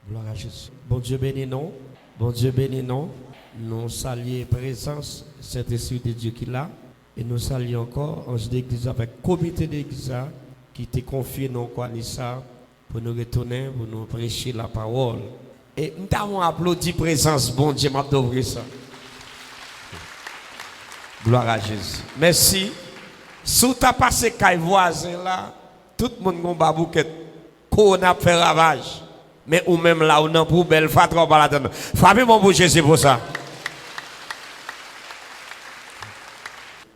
Gloire à Jésus. Bon Dieu bénis nous. Bon Dieu bénis nous. Nous saluons la présence, cet esprit de Dieu qui est là. Et nous saluons encore ange d'église avec comité d'église qui t'a confié nos ça pour nous retourner, pour nous prêcher la parole. Et nous avons applaudi la présence, bon Dieu, m'a donné ça. Gloire à Jésus. Merci. Si tu as passé avec voisin là, tout le monde a un bouquet. Qu'on a fait ravage. Mais ou même là, on a pour belle, faut trop la donner. Frappez mon beau Jésus pour ça.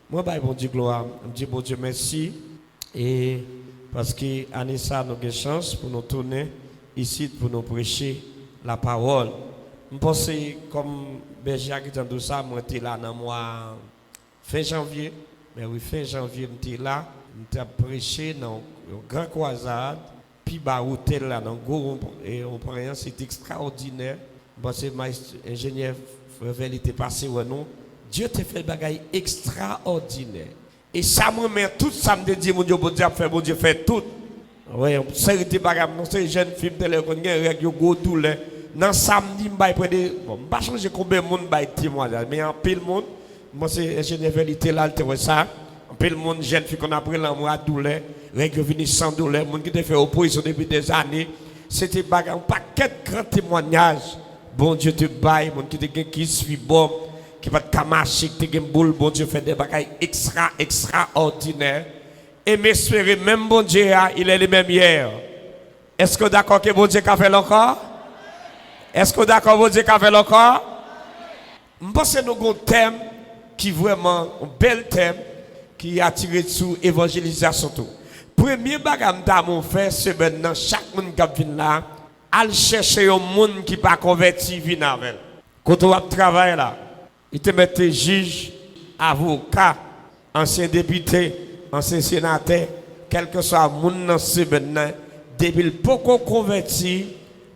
Moi, bah, bon Dieu, gloire. Je dis bon Dieu, merci. Et parce que Anissa, nous avons une chance pour nous tourner ici, pour nous prêcher la parole. Je pense comme Berger qui dit tout ça, moi, j'étais là dans le mois fin janvier. Mais oui, fin janvier, j'étais là. J'étais prêché dans une grande croisade. Puis, bah, hôtel là, dans Goron, et on prend rien, c'est extraordinaire. Bon, c'est ingénieur, il était passé ou non. Dieu t'a fait des bagailles extraordinaires. Et ça me met tout ça, me dit, mon Dieu, bon Dieu, fait tout. Oui, c'est des bagailles, c'est une jeune fille, telle qu'on a règle, go tout le. Dans samedi, je vais bon, pas changer combien de monde va témoignage, mais en pile monde, moi c'est ingénieur, il était là, il ça. En pile monde, jeune fille qu'on a pris l'amour à douleur, règle venu sans douleur, monde qui t'a fait opposition depuis des années. C'était bagaille, un paquet de grands témoignages. Bon Dieu te baille, monde qui suit bon. Qui va te marcher, qui te boule, bon Dieu fait des bagailles extraordinaires. Et m'espérer, même bon Dieu, il est le même hier. Est-ce que d'accord que bon Dieu a fait encore? Est-ce que d'accord bon Dieu a fait encore? Je pense que nous avons un thème qui est vraiment un bel thème qui a tiré sur l'évangélisation. Premier bagage que fait, c'est maintenant chaque monde qui vient là, à chercher un monde qui n'est pas converti, vient avec. Quand on va travailler là, il te mettait juge, avocat, ancien député, ancien sénateur, quel que soit le monde dans ce maintenant, depuis le beaucoup converti,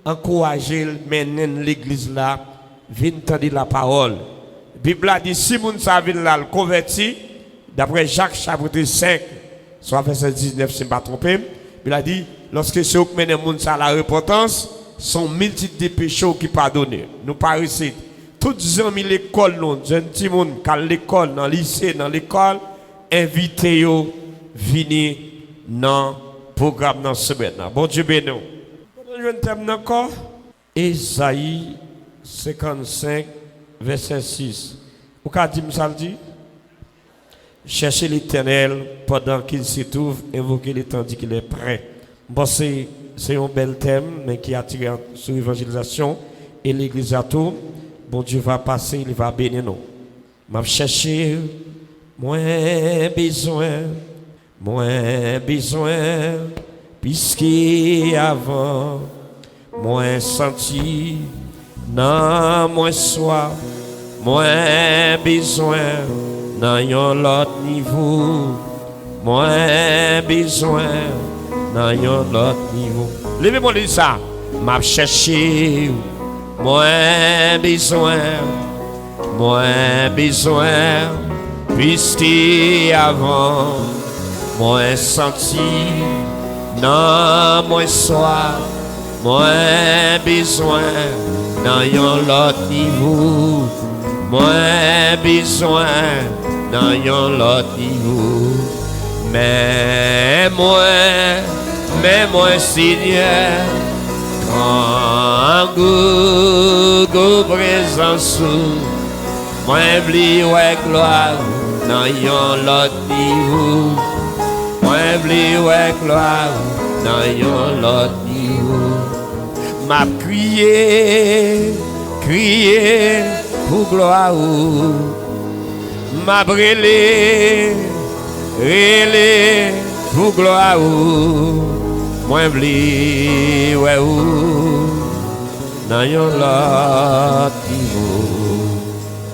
encourager, mener l'église là, vient entendre la parole. La Bible a dit, si moun sa vient là, le converti, d'après Jacques chapitre 5, soit verset 19, si je ne me pas trompé, il a dit, lorsque ceux qui mènent moun sa la repentance, sont multitudes de péchés qui pardonnent. Nous paraissons. Tous les amis l'école, jeunes petits monde, à l'école, dans le lycée, dans l'école, invitez vous venir dans le programme dans ce semaine. Bon Dieu béni. Je vais terminer encore. Ésaïe 55, verset 6. Vous pouvez dire ça dit? Cherchez l'Éternel pendant qu'il s'y trouve, invoquez-le tandis qu'il est prêt. Bon, c'est un bel thème, mais qui attire sur l'évangélisation et l'église à tout. Bon Dieu va passer, il va bénir nous. M'a cherché, moins besoin, puisqu'avant, moins senti, non, moins soif, moins besoin, dans un autre niveau, moins besoin, dans un autre niveau. Levez-moi de ça, m'a cherché. Moins besoin, puisqu'avant, moins senti, non, moins soif, moins besoin, dans un autre niveau, moins besoin, dans un autre niveau, mais moi, Seigneur, en goût présence, moi v'li ouais gloire dans yon l'autre niveau, moi v'li ouais gloire dans yon l'autre niveau. M'a crié pour gloire, m'a brûlé pour gloire. Moi v'li ouais ou dans yon l'autre niveau.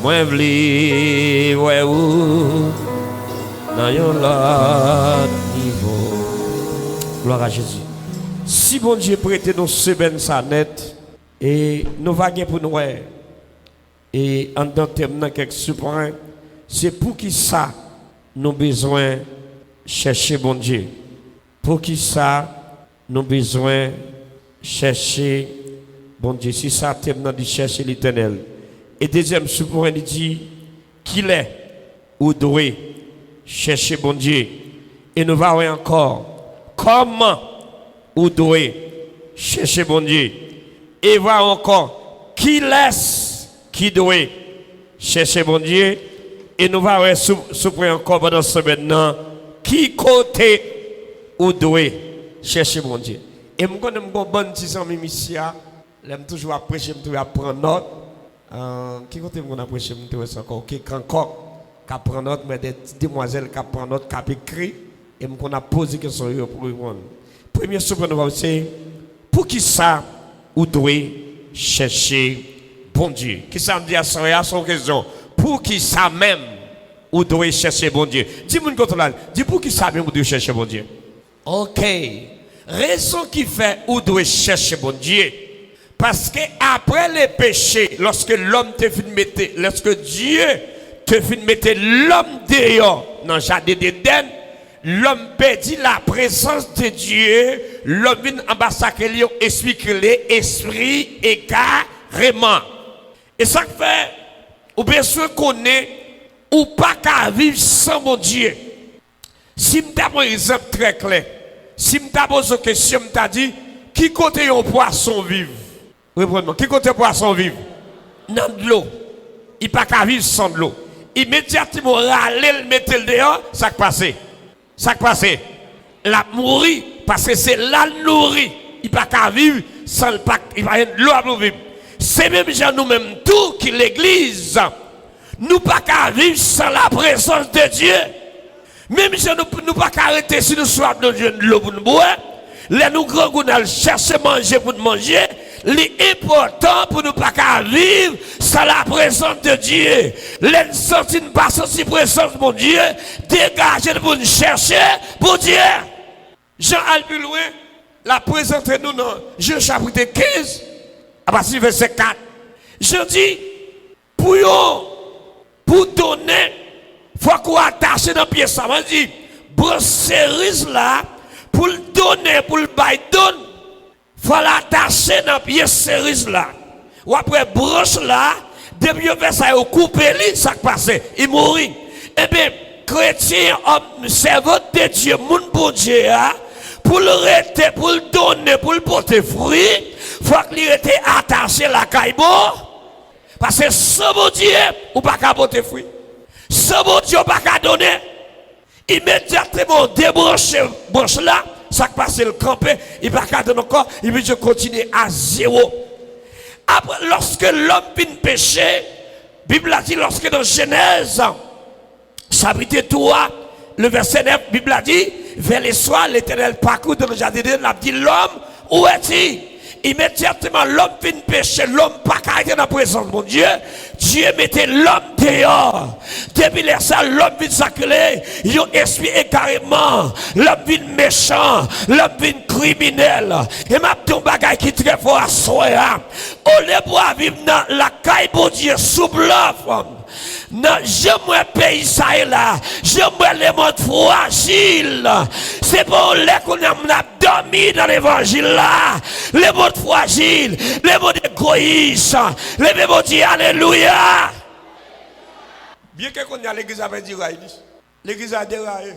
Moi v'li ouais ou dans yon l'autre niveau. Gloire à Jésus. Si bon Dieu prête nos semaines sa net et nous vaguer pour nous et en tant que quelques supports, c'est pour qui ça nous besoin chercher bon Dieu. Pour qui ça nous besoin chercher bon Dieu. Si ça t'aime dans de chercher l'éternel. Et deuxième sous-point, il dit qu'il est ou doit chercher bon Dieu. Et nous allons encore comment ou doit chercher bon Dieu. Et va encore qui laisse qui doit chercher bon Dieu. Et nous allons sous-point encore pendant ce maintenant qui côté ou doit chercher mon Dieu. Et je connais mon bon petit ami ici, j'aime toujours apprécier, je prendre note. Qui côté mon apprécier, je encore qui encore qui prend note, mais des demoiselles qui prend note, qui écrit et on a posé question pour répondre. Premier chose nous va c'est pour qui ça ou doit chercher bon Dieu. Qui ça me dit à son question. Pour qui ça même ou doit chercher bon Dieu. Dis-moi là, dis pour qui ça même ou doit chercher bon Dieu. OK. Raison qui fait ou doit chercher bon Dieu. Parce que après les péchés, lorsque l'homme te fait mettre, lorsque Dieu te fait mettre l'homme dehors dans le jardin d'Éden, l'homme perdit la présence de Dieu, l'homme vient en bas sacré, explique l'esprit égarément. Et ça fait, ou bien sûr qu'on est, ou pas qu'à vivre sans mon Dieu. Si je t'ai un exemple très clair, si je t'ai posé une question, je t'ai dit, qui côté un poisson vivre? Répondez-moi, qui côté poisson vivre? Dans de l'eau. Il n'y a pas qu'à vivre sans de l'eau. Immédiatement, râler, le mettre le dehors, ça passe. Ça passe. La mourir, parce que c'est la nourrir. Il n'y a pas qu'à vivre sans le pack. Il va y avoir de l'eau à vivre. C'est même gens nous-mêmes tout qui l'église. Nous pas qu'à vivre sans la présence de Dieu. Même si nous pas qu'à arrêter si nous sommes de l'eau pour nous boire. Les nous grands nous allons chercher manger pour nous manger. L'important pour nous pas qu'à vivre sans la présence de Dieu. Les sentir pas sans la présence de mon Dieu. Dégagez pour nous chercher pour Dieu. Jean al plus loin, la présence de nous dans Jean chapitre 15, à partir du verset 4. Je dis, pour donner, il faut qu'on attache dans le pied ça. Je dis, brosse cerise là, pour le donner, pour le bail donne, il faut l'attacher dans le pied cerise là. Ou après broche là, depuis le verset, il coupe lui, ça passe, il mourit. Eh bien, chrétien, homme, servant de Dieu, mon bon Dieu, pour le rester, pour le donner, pour le porter fruit, il faut qu'il était attaché à la caïbo. Parce que ce bon Dieu, ou pas qu'à porter fruit. Ce bon Dieu, pas qu'à donner. Immédiatement, débrancher branche là, ça passe le camper, il pas qu'à donner encore, il veut continuer à zéro. Après, lorsque l'homme vient pécher, la Bible a dit, lorsque dans Genèse, chapitre 3, le verset 9, la Bible a dit, vers les soirs, l'Éternel parcourt dans le jardin d'Éden, il a dit, l'homme, où est-il? Immédiatement, l'homme vient pécher, l'homme pas carré dans la présence de mon Dieu. Dieu mettait l'homme dehors. Depuis ça, l'homme vient sacré, il esprit carrément. L'homme vient méchant, l'homme vient criminel. Et ma ton bagay qui très fort à soi. On les boit vivre dans la caille de Dieu sous bluff. Non, j'aime le pays ça là. J'aime les mondes fragiles. C'est pour les qu'on a dormi dans l'évangile là. Les mondes fragiles, les mondes égoïstes, les mondes dit alléluia. Bien que qu'on a l'église avait dit l'église a déraillé.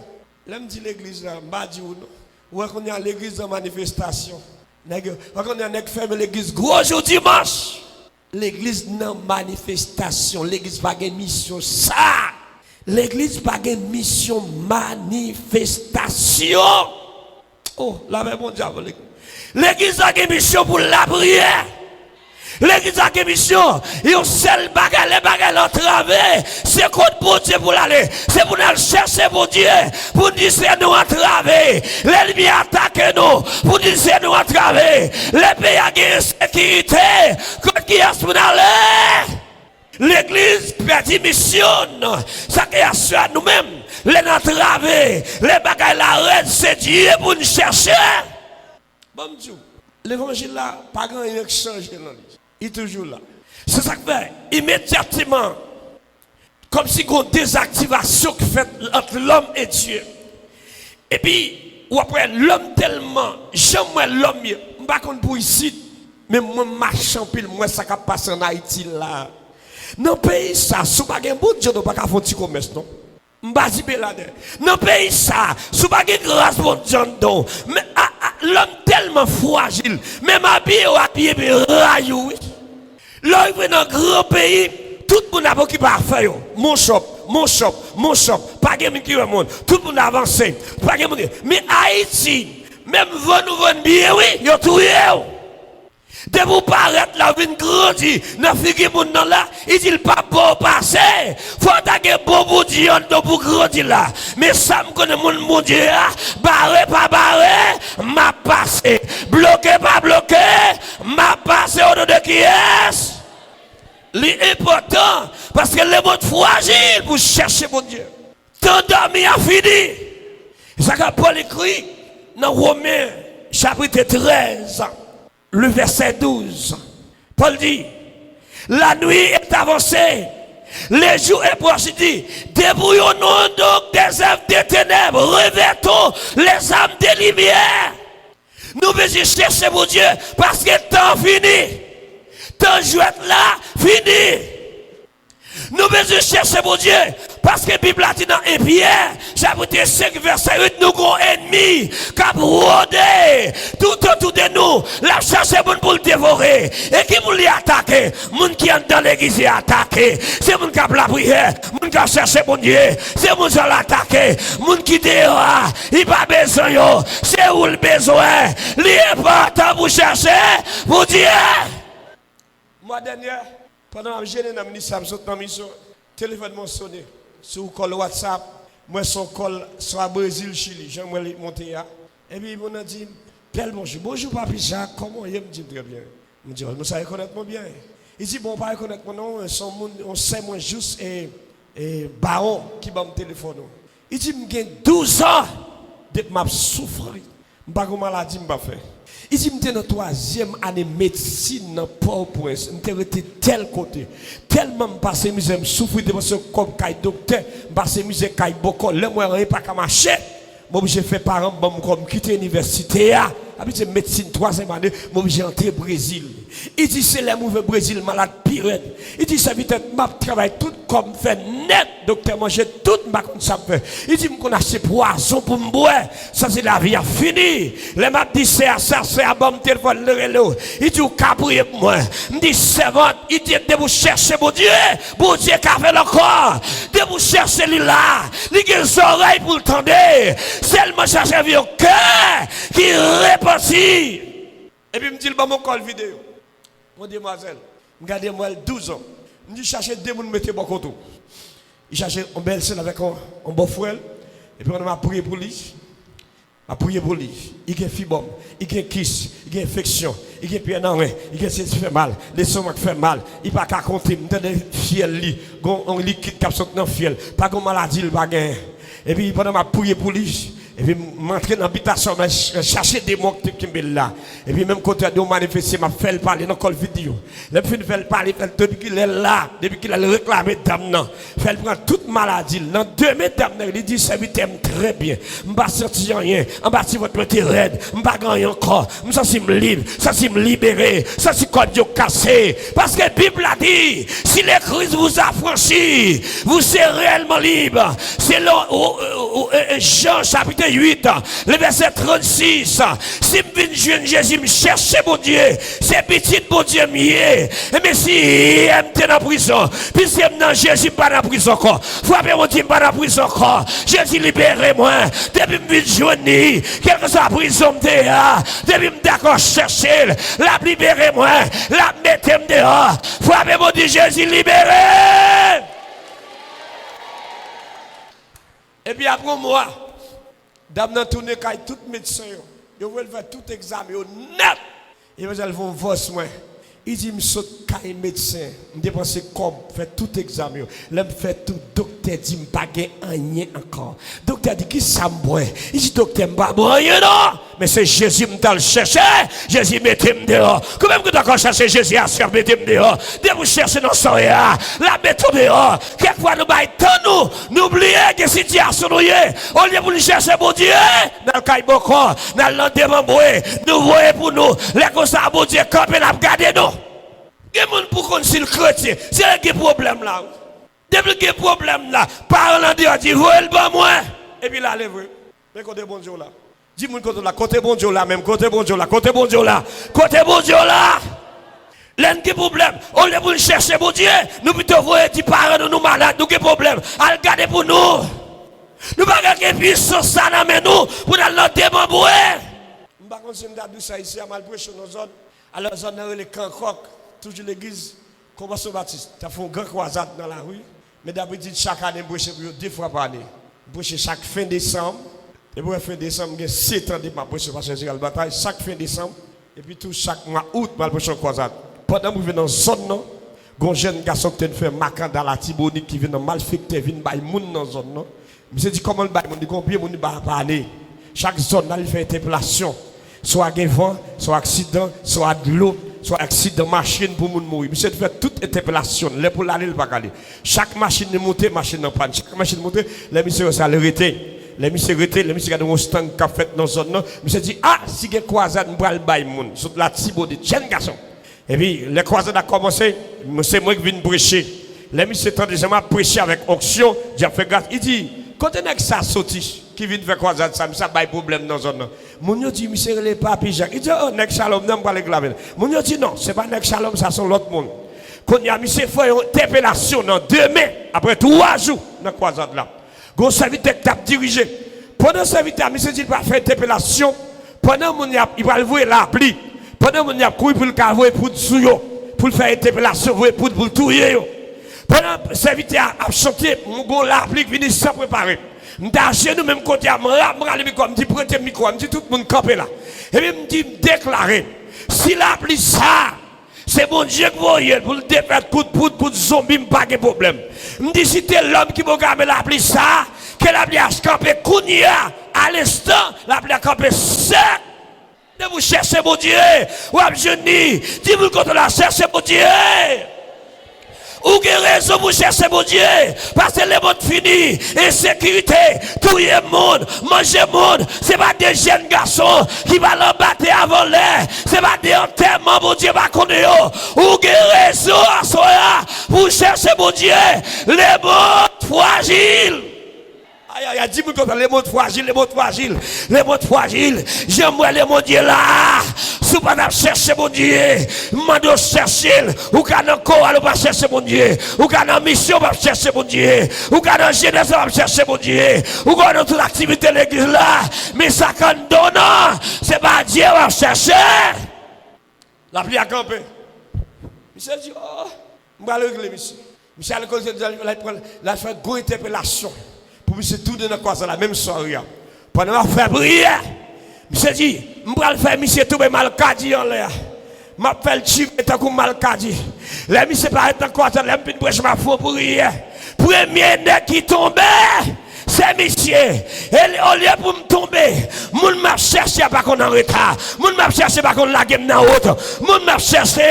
L'aime dit l'église là, m'a dit ou non. Ou qu'on a l'église en manifestation. Qu'on a fermé l'église gros jour dimanche. L'église n'a manifestation, l'église pas une mission ça. L'église pas une mission manifestation. Oh, la même bon diable. L'église a une mission pour la prière. L'église a une mission. Il y a un seul bagage, les bagages entravé. C'est contre pour Dieu pour l'aller. C'est pour nous chercher pour Dieu. Pour dire c'est nous entravé. L'ennemi attaque nous. Pour dire c'est nous entravé. Les pays a une sécurité. Quand qui est pour aller. L'église perdit mission. Ça qui est sur nous-mêmes. Les entravé. Les bagages la reine, c'est Dieu pour nous chercher. Bon Dieu. L'évangile là, pas grand chose changé dans lui. Il est toujours là. C'est ça que fait immédiatement, comme si il y a une désactivation qui fait entre l'homme et Dieu. Et puis, ou après l'homme tellement, j'aime l'homme, je ne sais pas pour ici, Mais moi, marchant pile, moi, ça qui passe en Haïti là. Dans le pays, ça, si vous avez un bon Dieu, vous n'avez pas faire un petit commerce, non? M'basi belade. Dans le pays, ça, si vous avez grâce pour Dieu, mais l'homme tellement fragile, même habillé ou habillé, mais rayou. Là, il dans un grand pays, tout le monde a beaucoup à faire. Mon shop, pas de monde qui va monde. Tout le monde a avancé. Pas de monde. Mais Haïti, même vous bien, oui, il y a tout. De vous paraître là, vous grandir, dans figure moun nan là, il dit pas bon passer. Faut attaquer bon pour Dieu pour grandir là. Mais ça me connaît mon Dieu, barré pas barré, m'a passé. Bloqué pas bloqué, m'a passé au nom de qui est. L'important, parce que le monde fragile pour chercher mon Dieu. Tant dormi a fini. Ça qu'a Paul écrit dans Romains chapitre 13. Le verset 12, Paul dit, la nuit est avancée, les jours est proche, il dit, débrouillons-nous donc des œuvres des ténèbres, revêtons les âmes des lumières. Nous devons chercher mon Dieu, parce que le temps fini, temps jouet là, fini. Nous devons chercher mon Dieu, parce que la Bible a dit dans 1 Pierre, chapitre 5, verset 8, nous avons ennemis qui ont rôdé tout autour de nous, la chercher pour le dévorer. Et qui vous attaquer? Les qui sont dans l'église est attaqué. C'est les qui ont la prière, les qui ont cherché mon Dieu, c'est les qui ont l'attaqué. Les qui dehors, il n'y a pas besoin, c'est où le besoin. L'important pour chercher mon Dieu. Moi, dernière, pendant que j'ai dans le ministère, je dans mission, le téléphone m'a sonné. Sur le call WhatsApp, moi, son call sur le Brésil, Chili, j'aimerais monter là. Et puis, il m'a dit, Père, bonjour, Papi Jacques, comment il me dit très bien. Je me dit, vous savez connaître moi bien. Il dit, bon, pas connaître mon nom, on sait moi juste et Baron qui m'a mon téléphone. Il dit, j'ai 12 ans de m'a souffert. Je n'ai pas de maladie, je n'ai pas fait. Il dit, je suis dans la 3e année médecine dans Port-au-Prince. Je suis tel côté. Tellement je passe misère, je souffre parce que comme docteur, je passe misère, je beaucoup. Le mois, je ne pas marcher. Je fais parents, je quitte l'université. Je médecine 3e année, je rentre au Brésil. Il dit, c'est le mauvais Brésil, malade pire. Il dit, ça vite, je travaille tout comme fait net, docteur, manger tout, je ça fait. Il dit, je achète poisson pour me boire. Ça, c'est la vie finie. Le m'a dit, c'est à bon téléphone, le relais. Il dit, cabrier pour moi. Il dit, servante, il dit, de vous chercher mon Dieu qui a fait le corps. De vous chercher lui là. Il a des oreilles pour le tendre. Seulement chercher vieux cœur qui répartit. Et puis, il me dit, mon call vidéo. Mon demoiselle, regardez-moi 12 ans. Je dis chercher deux personnes mettre bon côté. Il cherchait un bel scène avec un beau frère. Et puis on m'a prié pour lui. A prié pour lui. Il y a fibrome, il y a kiss, il y a infection, il y a pied dans main, il y a si fait mal, les sommets fait mal, il pas qu'à compter, il y a fiel li, on liquide qui saute dans fiel, pas de maladie il pas gagner. Et puis pendant m'a prié pour lui. Et puis, m'entrer dans l'habitation, chercher des mots qui sont là. Et puis, même quand il a manifesté, m'a fait parler dans la vidéo. Le fait de parler, depuis qu'il est là, depuis qu'il a réclamé dame, fait prendre toute maladie. Dans 2 mesdames, il dit, ça m'aime très bien. Je ne vais pas sortir rien. Je ne vais pas votre petit raide. Je ne vais pas gagner encore. Ça, c'est me libre. Ça, c'est me libérer. Ça, c'est quoi Dieu cassé. Parce que la Bible a dit, si le Christ vous a franchi, vous serez réellement libre. C'est Jean chapitre 8, le verset 36. Si je viens Jésus, me chercher mon Dieu, c'est petit mon Dieu mieux. Mais si je suis dans la prison, puis si je suis dans Jésus, pas dans la prison encore. Frappez mon Dieu, pas dans la prison encore. Jésus libérez-moi. Depuis que je suis joigné, quelle que soit la prison, depuis que je suis d'accord chercher, la libérez-moi, la mettez-moi dehors. Frappez mon Dieu, Jésus libérez. Et puis après moi, dame dans tourner quand tout médecin, ils veulent faire tout examen net. Ils veulent faire vos moi. Il dit, je suis un médecin, je dépense comme, fait tout examen, je fais tout, docteur dit, je ne pas rien encore. Docteur dit, qui ça me il dit, docteur, je ne pas rien non, mais c'est Jésus qui m'a cherché, Jésus mettez-moi dehors. Comment vous avez cherché Jésus à se mettez-moi dehors? Dès que vous cherchez dans son la mettez dehors. Quelquefois nous baillons n'oubliez que situation nous y est. Au lieu de nous chercher mon Dieu, dans le caille boko, dans le démembré, nous voyons pour nous, les causes à mon Dieu, quand on a gardé nous. Il y a des gens pour qu'on s'il chrétien, c'est un problème là. Depuis qu'il y a un problème là, parle en Dieu, dit, voyez le bon moi. Et puis là, lève. Mais côté bon Dieu là. Dis-moi côté là, côté bon Dieu là, même côté bon Dieu là, côté bon Dieu là, côté bon Dieu là. L'un des problèmes, on les veut chercher mon Dieu, nous plutôt voyons des parents nous malades, nous avons des problèmes, à regarder pour nous. Nous ne pouvons pas gagner puissance ça dans nous pour nous démembrer. Je ne sais pas si je suis ça ici à Malprêche dans nos zones. Alors, zone dans les Cancroc, toujours l'église, Convention Baptiste, tu as fait une grande croisade dans la rue. Mais d'habitude, chaque année, je prêche 2 fois par année. Je prêche chaque fin décembre. Et pour fin décembre, j'ai 7 ans de ma prêche parce que j'ai la bataille. Chaque fin décembre. Et puis tout chaque mois août, je prêche une croisade. Pendant que je viens dans la zone, il y a un jeune garçon qui fait Macan dans la Tibonite qui vient dans Malfecté, qui vient dans la zone. Je me dit comment le bail, je dis combien de monde va parler. Chaque zone, il fait interpellation. Soit un vent, soit accident, soit de l'eau, soit accident machine pour moun mourir. Monsieur fait toute interpellation. Les pour l'aller, le pas aller. Chaque machine est montée, machine en panne. Chaque machine est montée, les messieurs ça l'arrêter. Les messieurs arrêtés, les messieurs ont un stand qui a fait dans la zone. Monsieur dit, ah, si il y a une croisade, je vais le bail moun. Sur la Tibonite, jeune garçon. Et puis, les croisades a commencé, c'est moi qui viens prêcher. Les messieurs ont déjà prêché avec onction. J'ai fait grâce. Il dit, quand on a que ça sorti, qui vient faire croisade, ça a problème dans la zone. Mon dit, monsieur, les papis Jacques. Il dit, oh, Nek Shalom, non, pas les glaver. Mon dit, non, ce n'est pas Nek Shalom, ça sont l'autre monde. Quand il y a monsieur fait une interpellation dans 2 mai, après 3 jours, dans la croisade là. Gros serviteur qui a dirigé. Pendant ce serviteur, monsieur dit, il va faire interpellation. Pendant que il va le voir l'appli. Pendant que il a couru pour le cavouer pour le faire interpellation, pour le touiller. Pendant que le serviteur a chanté, mon bon l'appli qui vient sans préparer. Chez nous, même côté, je me micro, je me dis, prêtez le micro, je me dis, tout le monde campé là. Et puis, je me dis, déclarer, si l'appli ça, c'est mon Dieu qui va pour le défaire coup de poudre, pour le zombie, pas de problème. Je me dis, si c'est l'homme qui va garder l'appli ça, que l'appli a campé Kounia, à l'instant, l'appli a campé sec. De vous chercher mon Dieu, ou à jeûner, dis-vous quand la chercher mon Dieu. Ou avez raison pour chercher mon Dieu, parce que le monde fini, insécurité, tout le monde, manger le monde, ce n'est pas des jeunes garçons qui vont l'embattre avant l'air, ce n'est pas des enterrements, mon Dieu va connaître. Ou avez raison à soi pour chercher mon Dieu, les mondes fragiles. Aïe, aïe, dis-moi comme les mots fragiles, les mots fragiles, les mots fragiles. J'aime les mots Dieu là. Si vous ne cherchez mon Dieu, mando chercher, ou quand encore, on va chercher mon Dieu, ou quand en mission, on va chercher mon Dieu, ou quand en jeunesse, on va chercher mon Dieu, ou quand dans toute l'activité de l'église là, mais ça quand donne, c'est pas Dieu on va chercher. La pluie a campé. Michel dit, oh, je vais le régler, monsieur. Michel a fait une interpellation. Pour monsieur tourner dans quoi, c'est la même soirée. Pendant qu'on fait prière, monsieur dit, je vais faire monsieur tomber mal cadi en l'air. Je vais faire le chiffre tant que mal cadi. Les monsieur pas être dans quoi, c'est la même prêche ma foi pour prière. Premier nez qui tombait, c'est monsieur. Et au lieu pour me tomber, moun m'a cherché pas qu'on en retard. Moun m'a cherché pas qu'on la game dans haute. Moun m'a cherché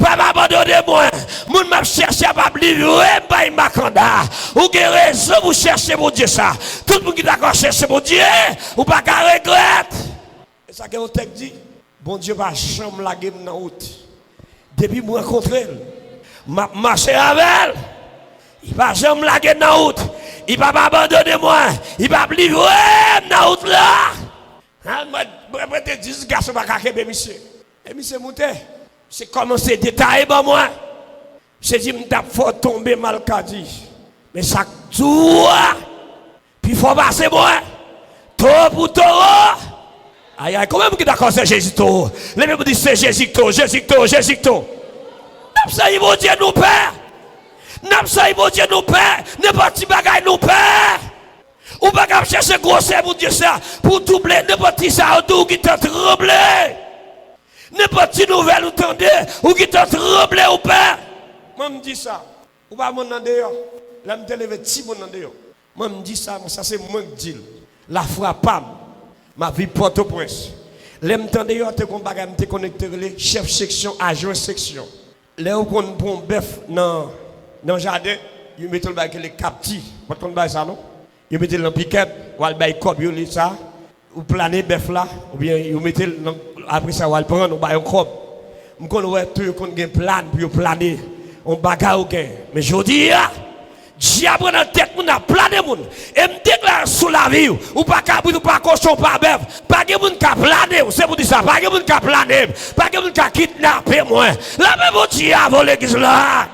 pas m'abandonner moi. Moun m'a cherché pas livrer pas makanda. Ou que raison vous cherchez mon Dieu ça. Tout le monde qui d'accord chercher mon Dieu, ou pas qu'à regretter. Et ça que on t'a dit, bon Dieu va chambre la game dans haute. Depuis moi rencontrer, m'a marché avec elle. Il va jamais la game dans haute. Il va pas abandonner moi. Il va me livrer dans l'autre là. Je vais te dire, ce garçon va cacher, monsieur. Et monsieur monté. C'est commencé à détailler pour moi. Je dis, je faut tomber mal dit. Mais ça tout. Puis il faut passer moi. Taureau pour taureau. Aïe, aïe, comment vous d'accord, c'est Jésus taureau? Les mêmes disent, c'est Jésus taureau, Jésus taureau, Jésus taureau. Ça, il va dire, nous père. N'absent mon Dieu nous père, n'importe bagaille nous père. Ou pas qu'à chercher grosseur pour dire ça, pour doubler n'importe ça, ou qui t'a tremblé. N'importe quelle nouvelle ou tendez, ou qui t'a tremblé ou pas. Moi, me dis ça. Ou pas mon nom dehors. Là, me levé petit mon nom dehors. Moi, me dis ça, ça c'est moi qui dis. La frappable. Ma vie Port-au-Prince. Là, me tendez dehors, te combattre, me connecté les chef section, agent section. Là, où on prend bœuf dans le jardin, ils mettent le bac les captifs. Pas qu'on bail ça non? Ils mettent le piquet, ou le bail cop, ils ça, ou planer bœuf là, ou bien ils mettent après ça, ou le prendre, ou bail un cop. On connaît tout, on a un plan pour planer. On bagarre au gain. Mais je dis, diable dans la tête, on a plané moun. Et me déclare sous la vie, ou pas cabri, ou pas cochon, pas bœuf. Pas de moun qui a plané, c'est pour dire ça. Pas de moun qui a plané, pas de moun qui a kidnappé moi. La même diable, l'église là.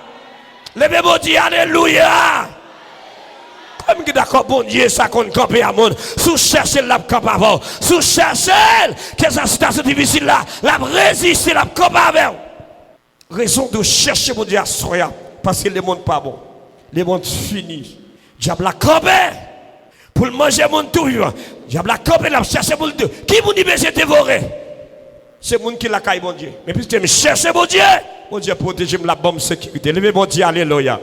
Le même diable, alléluia. Comme qui d'accord, bon Dieu, ça qu'on campe à monde. Sous chercher la campe avant. Sous chercher, que cette situation difficile là, la résister, la campe avec. Raison de chercher mon Dieu à soya, parce que le monde pas bon. Le monde fini. Diable la campe pour manger mon tout vivant. Diable la campe la chercher pour le deux. Qui vous dit besoin dévorer? C'est monde qui la caille mon Dieu. Mais puisque je cherche mon Dieu protège la bonne sécurité. Levez mon Dieu, alléluia.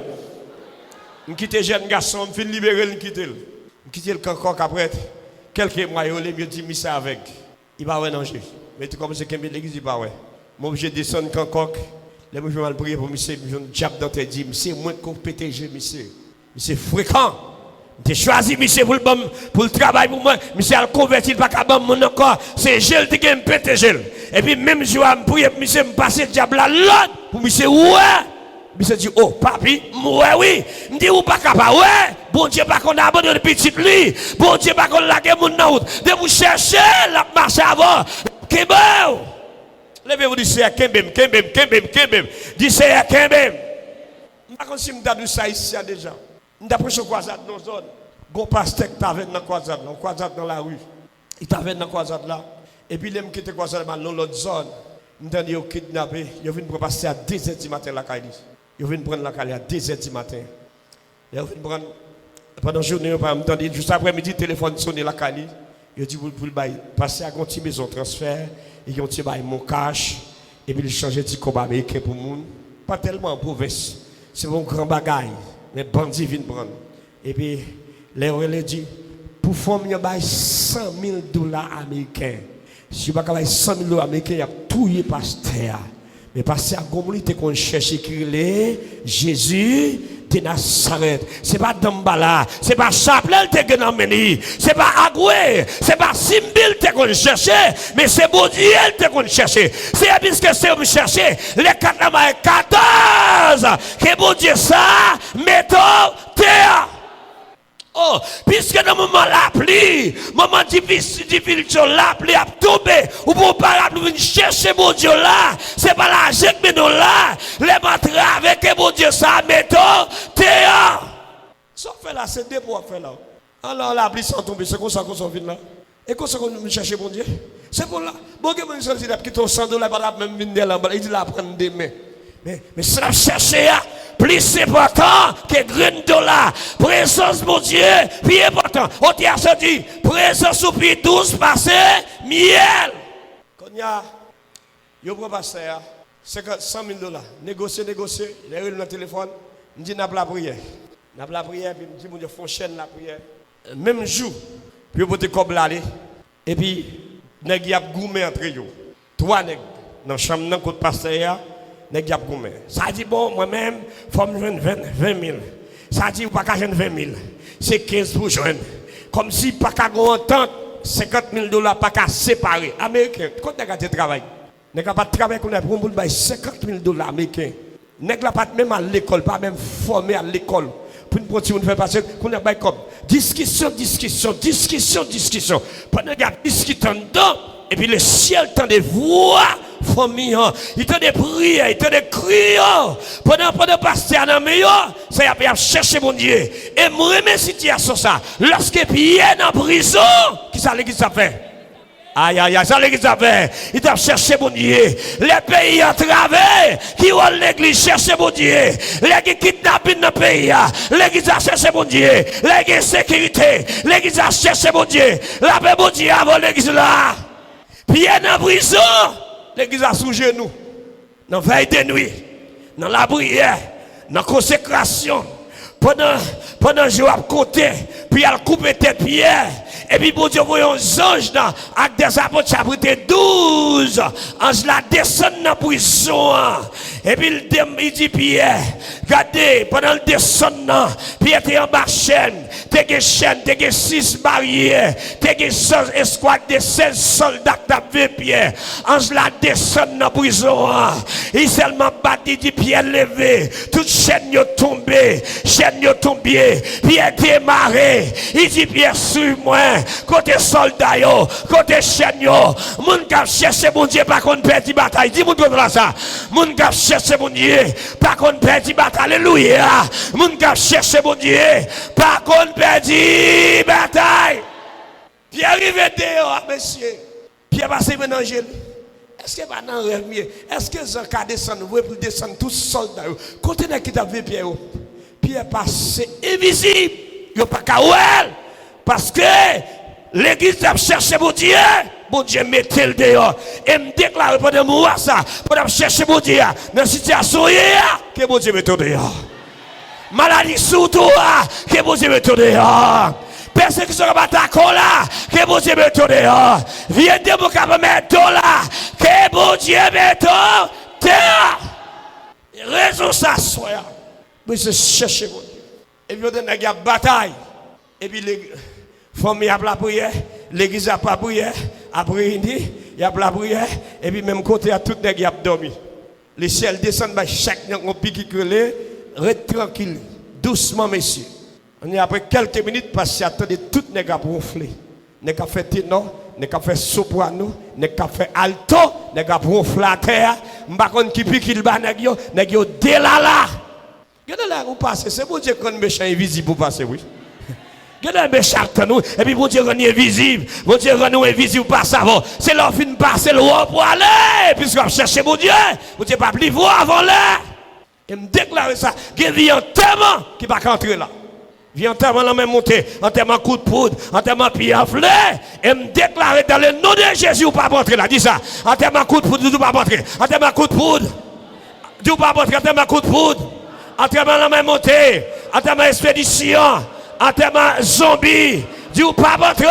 Je quitte jeune garçon, je vais libérer, je quitte le cancoc après. Quelques mois, je me dis, mais ça avec. Il va danger. Mais tu commences à aimer l'église, il va ouais. Moi, je descends le cancoc. Là, je vais mal prier pour monsieur, je vais diable dans tes dit, monsieur, moins qu'on PTG, monsieur. Monsieur fréquent. Tu choisi monsieur pour le travail pour moi. Monsieur a converti pas qu'à mon encore. C'est gel qui gagne PTG. Et puis même je vais prier pour monsieur me passer diable là l'autre pour monsieur ouais. Monsieur dit oh papi, ouais oui. Me dit ou pas capable ouais. Bon Dieu pas qu'on abandonne petit lui. Bon Dieu pas qu'on lague mon route. De vous chercher la marche avant. Kebao. Levez-vous du c'est Kembem. Dis c'est Kembem. Pas comme si m'd'a ça ici déjà. M'd'a pris sur croisade dans zone. Gon pasteur qui t'avait dans croisade dans la rue. Il t'avait dans croisade là. Et puis l'aime quitter croisade dans l'autre zone. M'd'a dit au kidnappé, il vient pour passer à 2h du matin la caille. Il vient prendre la caille à 2h du matin. Il vient prendre pendant la journée pas m'entendre juste après-midi téléphone sonner la caille. Il dit pour passer à une maison transfert. Il ont tiré mon cash et puis il changeait de combat américain pour moun. Pas tellement en province. C'est mon grand bagaille. Mais bandits viennent prendre. Et puis, les relais dit, pour faire $100 000 américains. Si je ne pas 100 000 américains, il y a tout les pasteurs. Mais pasteur à Gomli, qu'on cherche les Jésus de Nazareth. Ce n'est pas Dambala, ce n'est pas Chaplel qui est emmené, ce n'est pas Agoué, ce n'est pas Simbil qui cherche, mais c'est Baudiel qui cherche. C'est puisque c'est vous chercher, les 14 que Baudieu ça, mettons terre. Oh, puisque dans le moment l'appli, moment difficile, l'appli a tombé, ou pour pas venir chercher mon Dieu là, c'est pas l'argent que nous là, les matras avec mon Dieu ça, mettons, théa. Ça fait là, c'est deux pour faire là. Alors l'appli sans tomber, c'est comme ça qu'on s'en vient là. Et comme ça qu'on nous cherche mon Dieu. C'est pour là. Bon, que mon Dieu, qui ton $100, pas même venir là, il dit là, prendre des mains. Mais ça chercher plus important que $1. Présence mon Dieu, plus important. On t'a dit, présence ou puis 12 passé, miel. Quand il y a, yo prend passer $100 000. Négocier, il est dans le téléphone, il dit n'a pas la prière. N'a pas la prière, puis il dit mon Dieu, fonctionne la prière. Même jour, puis vous pouvez comme l'aller. Et puis, nèg y a goumé entre eux. 3 nèg dans la chambre dans côté pasteur. Ça dit bon, moi-même, il faut me joindre 20 000. Ça dit, pas qu'à joindre 20 000. C'est 15 pour joindre. Comme si pas qu'à entendre $50 000 pas qu'à séparer. Américain, quand tu as travail, tu n'as pas de travail pour $50 000 américains. Tu n'as pas même à l'école, pas même formé à l'école. Pour une continuer de faire passer, qu'on a pas comme discussion. Pendant qu'il y a discussion dedans, et puis le ciel tend des voix. Famille, il te des prières, il te des cris. Pendant pasteur dans meilleur, ça y a chercher mon Dieu. Et moi même situation ça, lorsque Pierre dans prison, qui ça l'église a fait? Aïe, ça l'église a fait. Il t'a cherché mon Dieu. Les pays à travers, qui ont l'église chercher mon Dieu. Les qui kidnappent dans le pays, l'église a cherché mon Dieu. Les qui sécurité, l'église a cherché mon Dieu. La paix mon Dieu avant l'église là. Pierre dans prison. l'église a sous genoux. Dans la veille de nuit, dans la prière, dans la consécration. Pendant que je vais compter, puis elle coupe tes pieds. Et puis, bon Dieu, voyons un ange dans Actes des Apôtres, chapitre 12. Ange la descend dans la prison. Et puis, il dit Pierre, regardez, pendant le descend, Pierre était en bas chaîne. T'es chaîne, t'es 6 barrières. T'es 16 escouades de 16 soldats qui t'avaient Pierre. Ange la descend dans la prison. Il seulement battu, il dit Pierre levé. Toute chaîne est tombée. Chaîne est tombée. Pierre démarré. Il dit Pierre, suis-moi. Côté soldat, côté chaîne, moun kap cherche mon Dieu, pas qu'on perd la bataille. Dis-moi contre ça. Moun kap cherche mon Dieu, pas qu'on perd la bataille. Alléluia. Moun kap cherche mon Dieu, pas qu'on perd la bataille. Pierre arrive dehors, monsieur. Pierre passe maintenant l'angèle. Est-ce que pas dans le rêve mieux? Est-ce que ça ka descendre, vous pouvez descendre tous soldats. Côté qui t'a vu Pierre. Pierre passe invisible. Yo pas ka ouel. Parce que l'église a cherché mon Dieu mettez le dehors. Et me déclare pendant moi ça, pendant chercher mon Dieu, dans la situation que mon Dieu mette dehors. Maladie sous toi, que mon Dieu mette dehors. Persécution comme attaque là, que mon Dieu mette dehors. Viens de mon cap mettre là, que mon Dieu mette dehors. Raison ça soit. Mais c'est chercher mon Dieu. Et puis on a une bataille. Et puis les famille a la prière, l'église a pas prière, après il y a la prière, et puis même côté à tout nèg y a dormi. Les ciels descendent par chaque nèg on pique que reste tranquille, doucement messieurs. On est après quelques minutes parce que attendez tout nèg a ronfler. Nèg a fait ténor, nèg a fait soprano, nèg a fait alto, nèg a ronfler à terre, m'pa konn qui pique il ba nèg yo délala. Regardez là où passer, c'est bon Dieu qu'on méchant invisible pour passer oui. Regardez méchant nous et puis bon Dieu rend invisible, bon Dieu rend nous invisible par ça. C'est leur fin passer le roi pour aller puisqu'on cherche mon Dieu pas plus voir avant là. Et me déclarer ça, qu'il y a un tellement qui va rentrer là. Vient en termes la même montée, en termes coup de poudre, en termes pied à fleur, et me déclarer dans le nom de Jésus, ou pas rentrer là, dis ça. En termes coup de poudre, ou pas rentrer. En termes coup de poudre, dis pas rentrer, en termes coup de poudre, en termes la même montée, en termes expédition, en termes zombie, dis pas rentrer.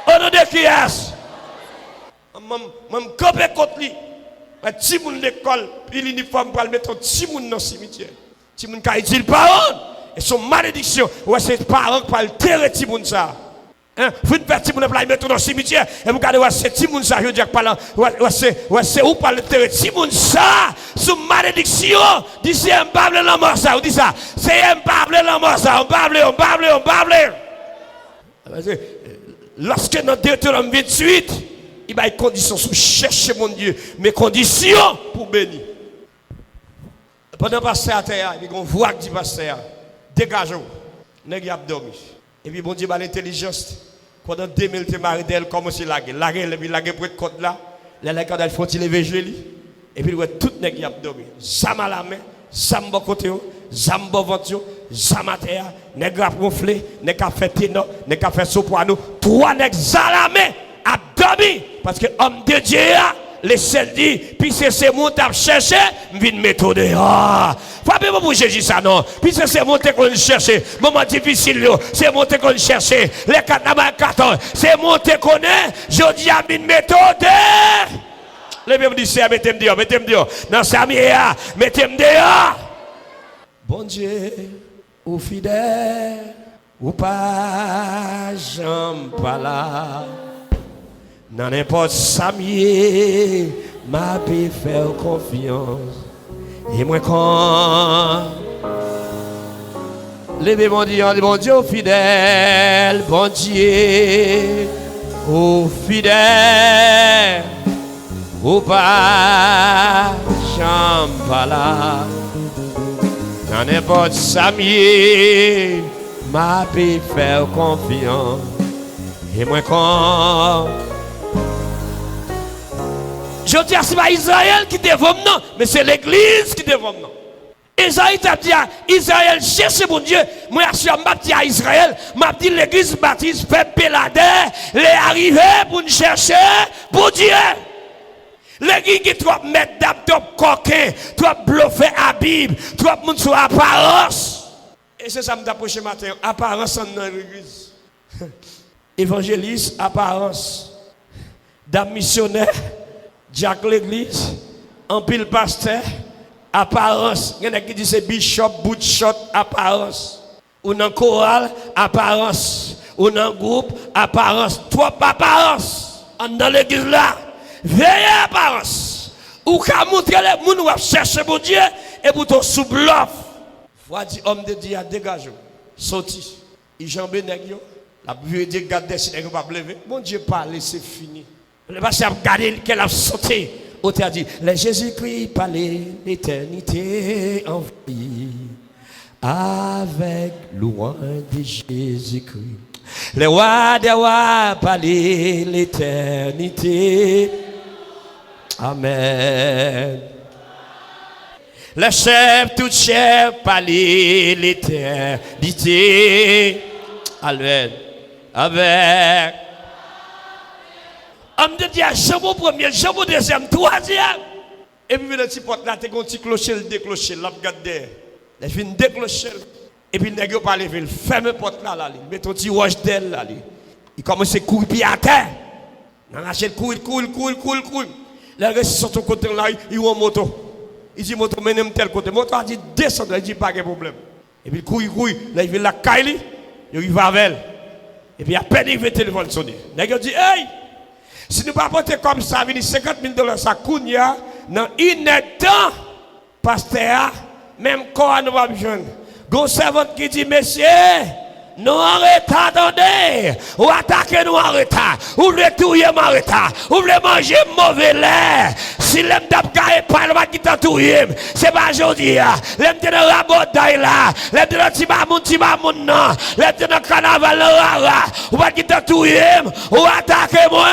Au nom de qui est-ce? Même copé contre lui, un petit monde l'école, puis l'uniforme pour le mettre un petit monde dans le cimetière. Petit monde qui a dit le parole. Et son malédiction, ouais, c'est parents qui parlent terre petit monde ça. Hein, vous faites petit monde là, mettre dans le cimetière et vous regardez ouais, c'est petit monde ça, je dis ouais, c'est où parle terre petit monde ça, sous malédiction, dit c'est un pable la mort ça, on dit ça, c'est un pable la mort ça, on parle. Lorsque dans Deutéronome 28, il y a des conditions pour chercher mon Dieu, mais conditions pour bénir. Pendant passer à terre, il y a une voix qui dit pasteur. Dégageons. Nèg y a dormi. Et puis bon Dieu a l'intelligence. Pendant 2000 te mari d'elle commence à laguer et puis laguer pour être côte là. Les quand elle faut il lever joli. Et puis tout nèg y a dormi. Zam à la main, zam bon côté, zam bon ventre, zam à terre, nèg a ronflé, nèg a fait ténor, nèg a fait soprano, trois nèg à la main a dormi parce que homme de Dieu les seuls dit, puis c'est mon tap chercher, m'vin mettre dehors. Faut pas pour Jésus ça non. Puis c'est mon qu'on cherche, moment difficile c'est mon qu'on cherche. Les 14, c'est mon qu'on est, je dis à m'vin mettre dehors. Le Bible dit c'est mettez-moi dehors. Dans Samia, mettez-moi dehors. Bon Dieu, ou fidèle, ou pas, j'en pas là. Dans n'importe Samier, m'a pu faire confiance. Et moi quand levez mon Dieu fidèle, bon Dieu, ô fidèle, ô pas champala. Dans n'importe Samier, m'a pu faire confiance. Et moi quand je dis à ce pas Israël qui dévomme non, mais c'est l'église qui dévomme non. Isaïe t'a dit à Israël, cherchez mon Dieu. Moi, je suis dit à Israël, m'a dit l'église baptiste fait Pélader, les arrivés pour nous chercher pour Dieu. Les qui trop mettre d'âme, trop coquin, trop bluffé à Bible, trop monde sur apparence. Et c'est ça que m'approche matin, apparence dans l'église. Évangéliste, apparence. Dame missionnaire, Jack l'église, en pile pasteur, apparence. Il y en a qui disent c'est bishop, bout shot, apparence. Ou dans chorale, apparence. Ou dans groupe, apparence. Trop apparence. Dans l'église là, veillez apparence. Ou qu'à montrer les gens qui cherchent mon Dieu et pour ton sous-bluff. Faut dire homme de Dieu, dégage. Sorti. Il jambe nèg yo. La Bible dit garder si nèg pas lever. Mon Dieu parle, c'est fini. Le pasteur a regardé qu'elle a sauté. Autre a dit, les Jésus-Christ parlait l'éternité en vie. Avec louange de Jésus-Christ. Les rois des rois parlaient l'éternité. Amen. Les chefs, tout chefs parlaient l'éternité. Amen. Avec. Homme de Dieu, jambe premier, jambe deuxième, troisième. Et puis le petit porte là, tu as un petit clocher, le déclocher, là, regardez. Il fait une déclocher. Et puis, il n'a pas levé, il ferme la porte là, il met ton petit roche d'elle là. Il commence à courir puis à terre. Il achète courir. Là, il reste sur ton côté là, il voit en moto. Il dit, moto, mène tel côté. Moto a dit, descendre, il dit, pas de problème. Et puis, il court. Là, il vient la caille, il va avec elle. Et puis, à peine il veut le téléphone sonner. Là, il dit, hey, si nous ne pas porter comme ça, il 50 000 $, ça coûte, dans une temps, pasteur, même quand nous va besoin. Gon servante qui dit, messieurs, nous en retard, attendez, ou attaquez nous en retard, ou voulez touiller en retard, ou voulez manger mauvais lait. Si l'aime d'abgaye pas, le va quitter touiller, c'est pas aujourd'hui, l'aime de rabot d'ail là, l'aime de timamoun non, l'aime de carnaval là, ou va quitter touiller, ou attaquez moi,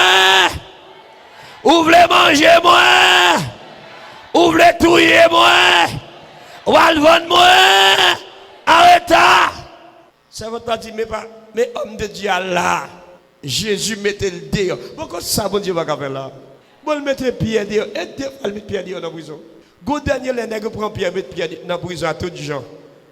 ou voulez manger moi, ou voulez touiller moi, ou allez vendre moi. Arrêtez! Ça va pas dire, mais homme de Dieu là, Jésus mettait le dehors. Pourquoi ça, bon Dieu va faire là? Bon, le mettre Pierre dehors, et deux fois le mettre Pierre dehors dans la prison. Go dernier, les nègres prennent Pierre, mettre Pierre dans la prison à tous les gens.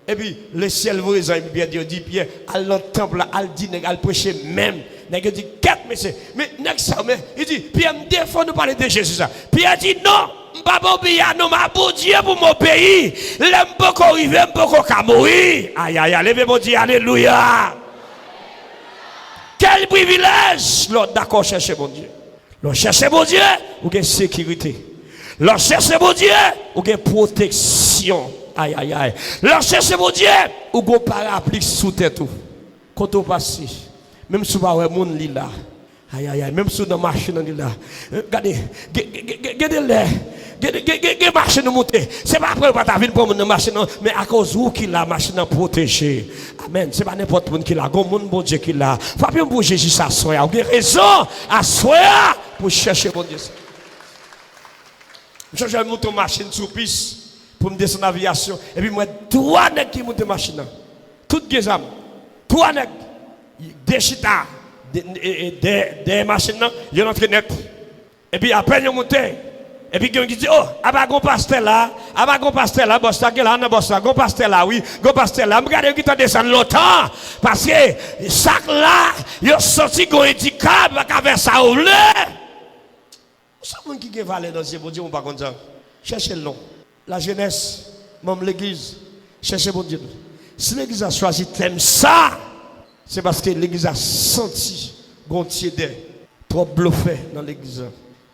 Et puis, le ciel voisin, Pierre dit, Pierre, à le temple, à le dîner, à le prêcher même. Nègre dit, 4 messieurs. Mais, nègre ça, mais, il dit, Pierre me défend nous parler de Jésus. Ça. Pierre dit, non. Papa non ma bon Dieu pour mon pays. L'aime beaucoup arriver, beaucoup qu'à mourir. Aïe aïe, levez mon Dieu, alléluia. Quel privilège. L'autre d'accord, cherchez mon Dieu. L'autre cherchez mon Dieu, ou gain sécurité. L'autre cherchez mon Dieu, ou gain protection. Aïe aïe aïe. L'autre cherchez mon Dieu, ou gain parapluie sous tête tout. Quand on passe, même si vous avez mon lit là. Aïe aïe aïe, même si dans la machine là. Regardez, regardez-les. Get machine monter. C'est pas après pas ta vie pour mon machine mais à cause où qu'il la machine protégée. Amen. C'est pas n'importe qui l'a, gon monde bon Dieu qui l'a. Faut bien pour Jésus ça soya. Vous avez raison à soya pour chercher bon Dieu. Je vais monter machine sous piste pour me descendre en aviation et puis moi trois nèg qui monter machine. Toutes les âmes. Trois nèg des chita des machines ils rentrent net. Et puis après ils monter. Et puis quelqu'un qui dit, oh, gon pasteur là, boss là, gon pasteur là, oui, gon pasteur là, regardez qui t'a descendu longtemps, parce que sac là, il a sorti gon handicap, va faire ça ou le. C'est monde qui valait dans ce bon Dieu, on pas comme ça. Cherchez le nom. La jeunesse, même l'église, cherchez bon Dieu. Si l'église a choisi thème ça, c'est parce que l'église a senti gon tiède, trop bluffé dans l'église.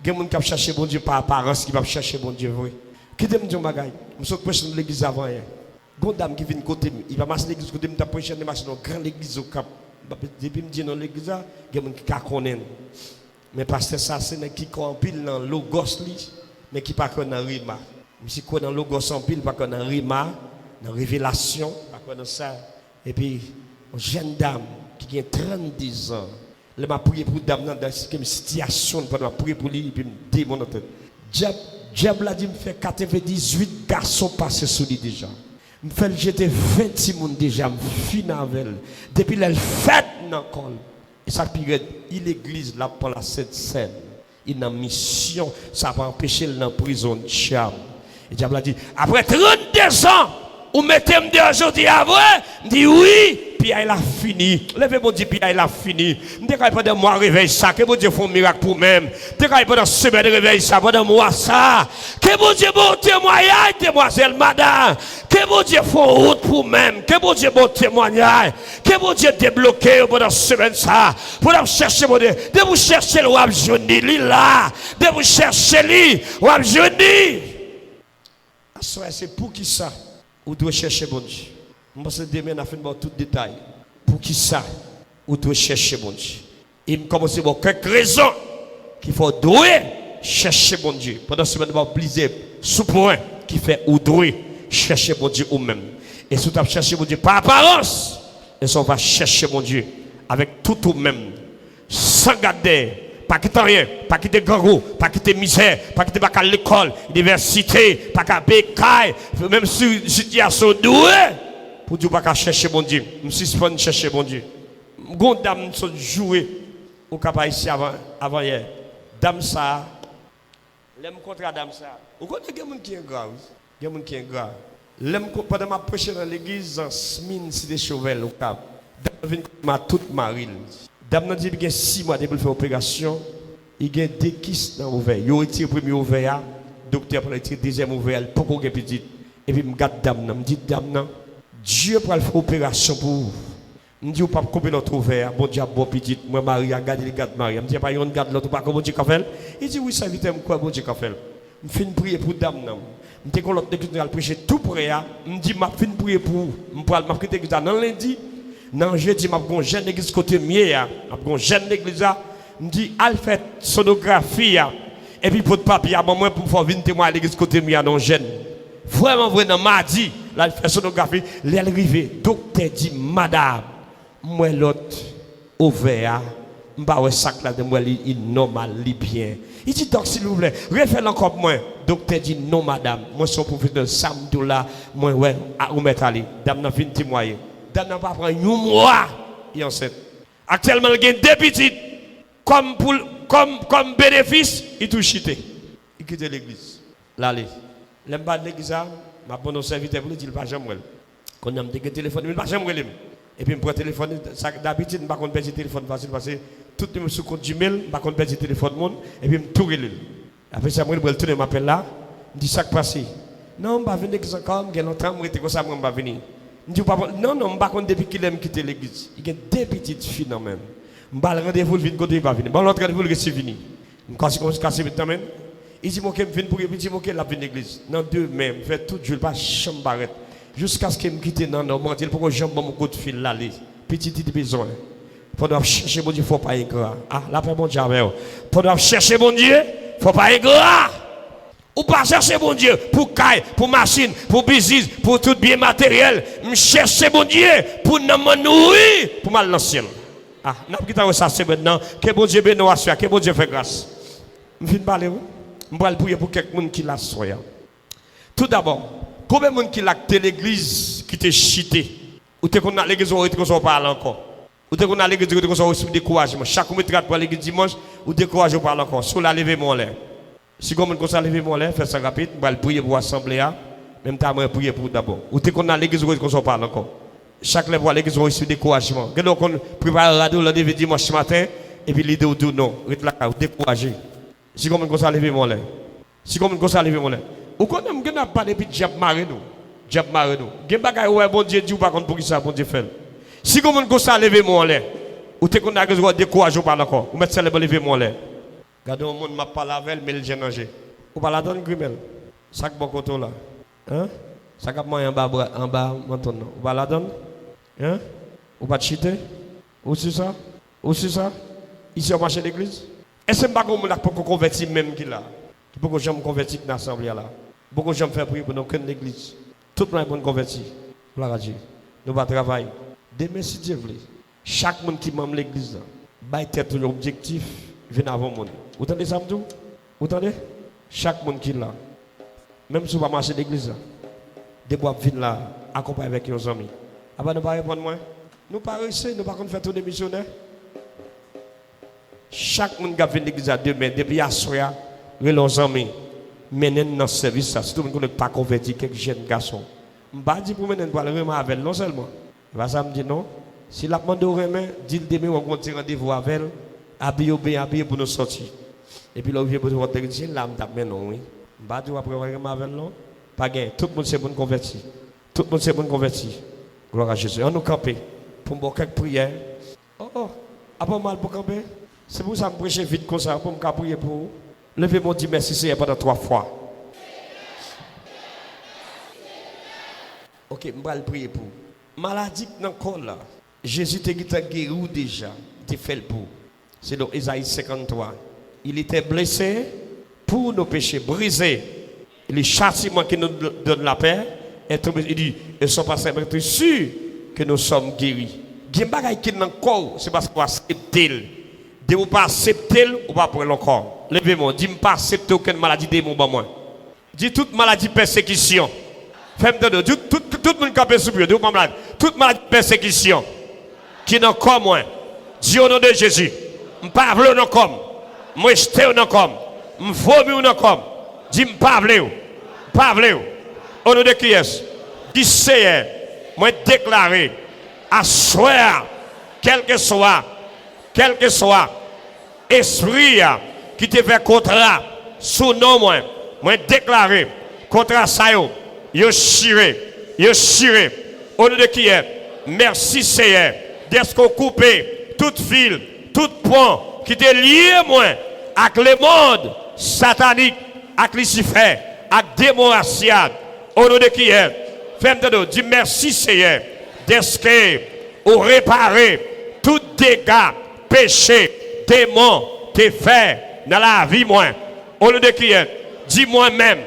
Il y a des gens qui cherchent bon Dieu par apparence, qui va chercher bon Dieu vrai. Qui te dit un bagage? Je suis prêché dans l'église avant hier. Il y a une dame qui vient côté, il va marcher l'église côté, il va prêcher dans une grande église au cap. Depuis que je dis dans l'église, il y a des gens qui connaissent. Mais parce que ça, c'est qui croit pile dans logos, mais qui pas dans rima. Je crois dans logos en pile, pas dans rima, dans révélation, pas dans ça. Et puis, une jeune dame qui a 30 ans. Je m'a prié pour dame dans une situation, je m'a prié pour lui, et puis je me démonte. Diable a dit, me fait 98 garçons passer sur lui déjà. Me fait jeter 20 personnes déjà, me finis avec elle. Depuis elle fait dans le col. Et ça pire, il l'église là pour la Sainte Seine. Il a une mission, ça va empêcher le dans la prison de charme. Et diable a dit, après 32 ans, vous mettez-moi de aujourd'hui avant, je dis oui, puis il a fini. Levez mon Dieu, puis il a fini. Je dis pendant moi réveille ça, que mon Dieu fait un miracle pour même. Je dis pendant semaine réveille ça, pendant moi ça. Que mon Dieu bon témoignage, demoiselle, madame. Que mon Dieu fait route pour même. Que mon Dieu bon témoignage. Que mon Dieu débloqué pendant semaine ça. Pour chercher mon Dieu. De vous chercher le wab jeudi, là. De vous chercher lui, wab jeudi. C'est pour qui ça? Vous devez chercher bon Dieu. Je pense que demain, on a fait tout détail. Pour qui ça? Vous devez chercher bon Dieu. Il me commence à quelques raisons qu'il faut douer chercher bon Dieu. Pendant ce moment, on va oublier sous point qui fait ou douer chercher bon Dieu ou même. Et si tu as cherché bon Dieu par apparence, et on va chercher bon Dieu avec tout ou même. Sans garder. Pas quitter rien, pas quitter gangou, pas quitter misère, pas quitter pas l'école, l'université, pas qu'à bécaille, même si situation douée, pour dire pas chercher bon Dieu, me suspendre chercher bon Dieu. Gon dame sont jouer au cap ici avant hier. Dame ça, l'aime contre dame ça. Vous connaissez quelqu'un qui est grave, quelqu'un qui est grave. L'aime pendant ma prêcher dans l'église en Smine cité Chauvel au cap. Dame vient ma toute marine. Dame n'a dit qu'il y a 6 mois depuis faire opération, il y a 2 kystes dans l'ouvert. Il a retiré le premier ouvert, le docteur a retiré le deuxième ouvert, pour qu'on ait petit. Et puis, je regarde dame, je me dis, dame, Dieu pour faire opération pour vous. Je me dis, vous ne pouvez pas couper notre ouvert, bon Dieu, bon petit, moi, Marie, regardez les gars de Marie. Je me dis, pas, on regarde l'autre, pas comme bon Dieu qu'a fait. Il dit, oui, ça vite, quoi, bon Dieu qu'a fait. Je fais une prière pour dame. Je me dis, quand l'autre église a prêché tout près, je me dis, je fais une prière pour vous. Je vais aller quitter l'église dans lundi. Non, je dis, je suis jeune église côté mieux, je suis jeune église, je dis, elle fait sonographie, et puis pour le papier, moi, pour faire venir témoin à l'église côté mieux, non, jeune. Vraiment, vraiment, mardi, là, elle fait sonographie, elle est arrivée, docteur dit, madame, moi, l'autre, ouvert, je ne sais pas sac de moi, il est normal, il est bien. Il dit, donc, s'il vous plaît, refaites encore moi. Docteur dit, non, madame, moi, je suis professeur samedi là, moi, ouais, à vous mettre aller, dame, n'a pas témoigner. Dame n'a pas pris un mois, il est enceinte. Actuellement, il y a 2 petites, comme bénéfice, il touche chité. Il quitte l'église. Là, allez. L'aime pas de l'église, ma bonne serviteur, il dit, il pas jamais. Quand on a un téléphone, il pas jamais. Et puis, je prends le téléphone, d'habitude, je ne vais pas perdre le téléphone facile parce que tout le monde sous compte Gmail, je ne vais pas perdre le téléphone, et puis je me tourne. Après, ça, je vais tourner, m'appelle là, je dis, ça qui passe. Non, je ne vais pas venir encore, je vais longtemps, je vais ça, je ne vais pas venir. Je dis, non, non, je ne vais pas depuis qu'il aime quitter l'église. Il y a 2 petites filles dans même. Je vais rendez-vous, le côté, il va venir. Bon, l'autre rendez-vous, c'est fini. Je vais casser maintenant même. Il dit, ok, je viens pour il dit, ok, la venir l'église. Non, 2 même, je fais tout, je ne vais pas chambre jusqu'à ce qu'il me quitte dans le monde, il faut que je mon coup de fil là, petit besoin. Pour chercher mon Dieu, il ne faut pas être gras. Ah, là, pour mon Dieu, pour chercher mon Dieu, il ne faut pas être gras. Ou pas chercher mon Dieu pour caille, pour machine, pour business, pour tout bien matériel. Je cherche mon Dieu pour nous nourrir, pour mal dans le ciel. Ah, nous avons ça c'est maintenant. Que bon Dieu bénisse, que bon Dieu fait grâce. Je viens de parler, je vais prier pour quelqu'un qui l'a soya. Tout d'abord, combien de monde qui l'a quitté l'église qui t'a chité? Ou t'es qu'on a l'église où on parle encore? Ou t'es qu'on a l'église où on a découragement? Chaque fois que tu pour l'église dimanche, ou découragé parle encore. Sur la levée mon l'air. Si vous avez levé mon l'air, faites ça rapide, vous allez prier pour l'assemblée, même temps, vous prier pour d'abord. Ou t'es qu'on a l'église où on parle encore. Chaque lèvre à l'église où on a découragement. Quand on prépare la radio le dimanche matin, et puis l'idée de non, vous découragé. Si vous avez levé mon l'air. Si vous avez levé mon l'air. Ou quand on n'a pas de diable maré nous. Diable maré nous. Gen bagay ouais bon Dieu dit ou pas contre pour qui ça bon Dieu fait. Si vous avez levé mon l'air. Ou t'es qu'on a découragé ou pas encore. Ou mettez ça levé mon l'air. Regardez au monde m'a pas lavé mais le génanger. Ou pas la donne grimel. Sac bon côté là. Hein? Sac à moi en bas menton. Ou pas la donne? Hein? Ou pas cheater? Ou c'est ça? Ou c'est ça? Ici au marché d'église? Est-ce que pas qu'on a pour convertir même qui là? Beaucoup de gens me convertir dans l'assemblée là. Beaucoup de gens me font prier pour nous connaître l'église. Tout le monde est bon converti. Nous va travailler. Demain si Dieu veut. Chaque monde qui m'aime l'église là, bah tête un objectif, vient avant monde. Vous entendez ça m'dou? Vous entendez? Chaque monde qui est là. Même si vous va marcher l'église là. Des bois viennent là, accompagner avec vos amis. Ah bah nous pas répondre moi. Nous pas réussir, nous pas faire tous les missionnaires. Chaque monde qui a venu l'église à demain, depuis à soir, les amis, mener dans ce service, si tout le monde n'est pas converti, quelques jeunes garçons. Je ne vais pas dire pour mener pour le remettre avec non seulement. Ça me dit non. Si la demande au remet, dit le demain, on va continuer rendez-vous avec elle, habillé pour nous sortir. Et puis là, on vient pour votre église, là, on tape non, oui. Je ne vais pas dire après, on va remettre avec non. Pas gain. Tout le monde c'est bon converti. Tout le monde c'est bon converti. Gloire à Jésus. On nous camper pour me quelques prières. Oh, pas mal pour camper. C'est pour ça que je prêche vite comme ça, pour me prier pour vous. Levez-moi, dis merci Seigneur pendant 3 fois. Ok, je vais prier pour vous. Maladie dans le corps là, Jésus t'a guéri déjà, il fait le pour. C'est dans Isaïe 53. Il était blessé pour nos péchés, brisé. Le châtiment qui nous donne la paix, il dit, ils sont pas simplement sûrs que nous sommes guéris. Il y a des choses qui sont dans le corps, c'est parce qu'on accepte. De vous pas accepter ou pas pour le corps. Levez-moi, dis-moi pas accepter aucune maladie de mon bon. Dis toute maladie persécution. Faites-moi tout le monde qui a persécuté, toute maladie persécution qui n'a pas moi. Dis au nom de Jésus, je ne parle pas comme, je jette au comme, je vomis au comme. Dis je ne parle pas. Au nom de qui est-ce? Dis Seigneur, moi déclarer à soir, quel que soit esprit qui te fait contrat sous nom moi déclarer contrat ça yo chiré au nom de qui est merci Seigneur d'être qu'on coupé toute fil tout pont qui te lié moi avec le monde satanique avec Lucifer avec démon asiat au nom de qui est fais-moi dis merci Seigneur d'être qu'on réparer tout dégâts péché, démon, te fait dans la vie, moi. Au lieu de qui est, dis moi-même,